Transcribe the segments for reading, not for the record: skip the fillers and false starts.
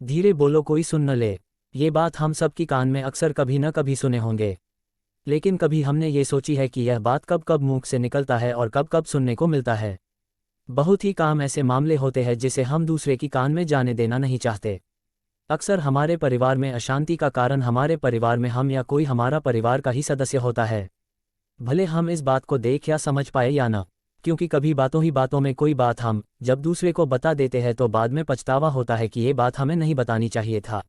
धीरे बोलो, कोई सुन न ले। ये बात हम सब की कान में अक्सर कभी न कभी सुने होंगे, लेकिन कभी हमने ये सोची है कि यह बात कब कब मुंह से निकलता है और कब कब सुनने को मिलता है। बहुत ही काम ऐसे मामले होते हैं जिसे हम दूसरे की कान में जाने देना नहीं चाहते। अक्सर हमारे परिवार में अशांति का कारण हमारे परिवार में हम या कोई हमारा परिवार का ही सदस्य होता है, भले हम इस बात को देख या समझ पाए या ना। क्योंकि कभी बातों ही बातों में कोई बात हम जब दूसरे को बता देते हैं तो बाद में पछतावा होता है कि ये बात हमें नहीं बतानी चाहिए था।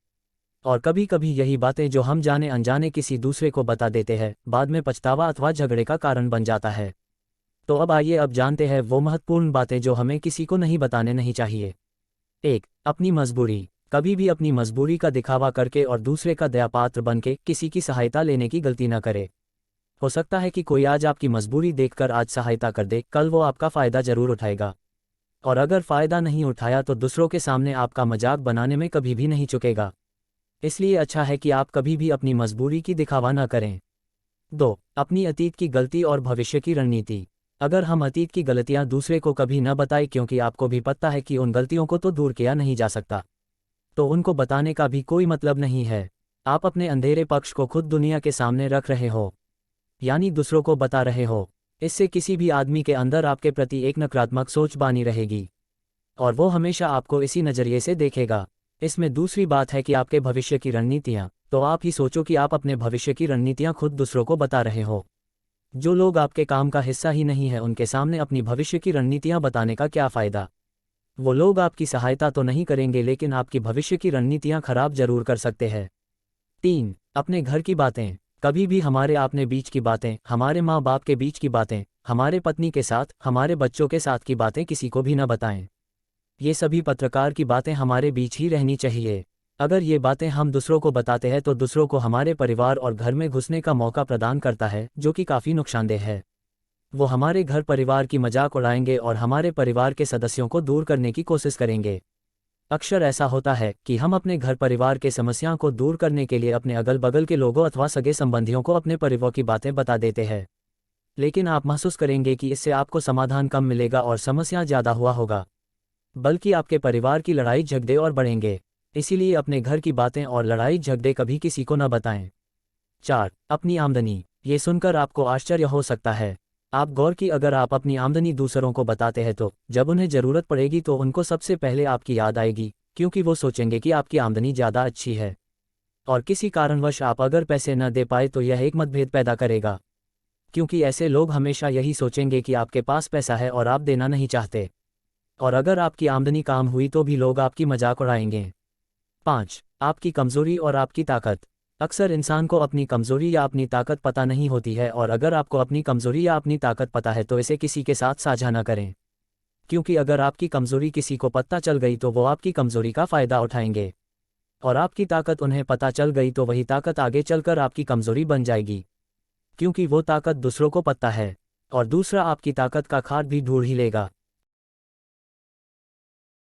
और कभी कभी यही बातें जो हम जाने अनजाने किसी दूसरे को बता देते हैं बाद में पछतावा अथवा झगड़े का कारण बन जाता है। तो अब आइए अब जानते हैं वो महत्वपूर्ण बातें जो हमें किसी को नहीं बताने नहीं चाहिए। 1. अपनी मजबूरी। कभी भी अपनी मजबूरी का दिखावा करके और दूसरे का दयापात्र बनके किसी की सहायता लेने की गलती न करे। हो सकता है कि कोई आज आपकी मजबूरी देखकर आज सहायता कर दे, कल वो आपका फ़ायदा जरूर उठाएगा, और अगर फ़ायदा नहीं उठाया तो दूसरों के सामने आपका मजाक बनाने में कभी भी नहीं चुकेगा। इसलिए अच्छा है कि आप कभी भी अपनी मजबूरी की दिखावा न करें। 2. अपनी अतीत की गलती और भविष्य की रणनीति। अगर हम अतीत की गलतियां दूसरे को कभी न बताएं, क्योंकि आपको भी पता है कि उन गलतियों को तो दूर किया नहीं जा सकता, तो उनको बताने का भी कोई मतलब नहीं है। आप अपने अंधेरे पक्ष को खुद दुनिया के सामने रख रहे हो, यानी दूसरों को बता रहे हो। इससे किसी भी आदमी के अंदर आपके प्रति एक नकारात्मक सोच बनी रहेगी और वो हमेशा आपको इसी नज़रिए से देखेगा। इसमें दूसरी बात है कि आपके भविष्य की रणनीतियाँ, तो आप ही सोचो कि आप अपने भविष्य की रणनीतियाँ खुद दूसरों को बता रहे हो। जो लोग आपके काम का हिस्सा ही नहीं है उनके सामने अपनी भविष्य की रणनीतियाँ बताने का क्या फ़ायदा। वो लोग आपकी सहायता तो नहीं करेंगे लेकिन आपकी भविष्य की रणनीतियाँ खराब जरूर कर सकते हैं। 3. अपने घर की बातें। कभी भी हमारे अपने बीच की बातें, हमारे माँ बाप के बीच की बातें, हमारे पत्नी के साथ, हमारे बच्चों के साथ की बातें किसी को भी न बताएं। ये सभी पत्रकार की बातें हमारे बीच ही रहनी चाहिए। अगर ये बातें हम दूसरों को बताते हैं तो दूसरों को हमारे परिवार और घर में घुसने का मौका प्रदान करता है, जो कि काफ़ी नुकसानदेह है। वो हमारे घर परिवार की मजाक उड़ाएंगे और हमारे परिवार के सदस्यों को दूर करने की कोशिश करेंगे। अक्सर ऐसा होता है कि हम अपने घर परिवार के समस्याओं को दूर करने के लिए अपने अगल बगल के लोगों अथवा सगे संबंधियों को अपने परिवार की बातें बता देते हैं, लेकिन आप महसूस करेंगे कि इससे आपको समाधान कम मिलेगा और समस्या ज़्यादा हुआ होगा, बल्कि आपके परिवार की लड़ाई झगड़े और बढ़ेंगे। इसीलिए अपने घर की बातें और लड़ाई झगड़े कभी किसी को न बताएं। 4. अपनी आमदनी। ये सुनकर आपको आश्चर्य हो सकता है। आप गौर की, अगर आप अपनी आमदनी दूसरों को बताते हैं तो जब उन्हें ज़रूरत पड़ेगी तो उनको सबसे पहले आपकी याद आएगी, क्योंकि वो सोचेंगे कि आपकी आमदनी ज़्यादा अच्छी है और किसी कारणवश आप अगर पैसे न दे पाए तो यह एक मतभेद पैदा करेगा, क्योंकि ऐसे लोग हमेशा यही सोचेंगे कि आपके पास पैसा है और आप देना नहीं चाहते, और अगर आपकी आमदनी कम हुई तो भी लोग आपकी मजाक उड़ाएंगे। 5. आपकी कमज़ोरी और आपकी ताकत। अक्सर इंसान को अपनी कमज़ोरी या अपनी ताकत पता नहीं होती है, और अगर आपको अपनी कमज़ोरी या अपनी ताकत पता है तो इसे किसी के साथ साझा न करें, क्योंकि अगर आपकी कमज़ोरी किसी को पता चल गई तो वो आपकी कमज़ोरी का फ़ायदा उठाएंगे, और आपकी ताकत उन्हें पता चल गई तो वही ताकत आगे चलकर आपकी कमज़ोरी बन जाएगी, क्योंकि वो ताकत दूसरों को पता है और दूसरा आपकी ताकत का खाद भी ढूंढ ही लेगा।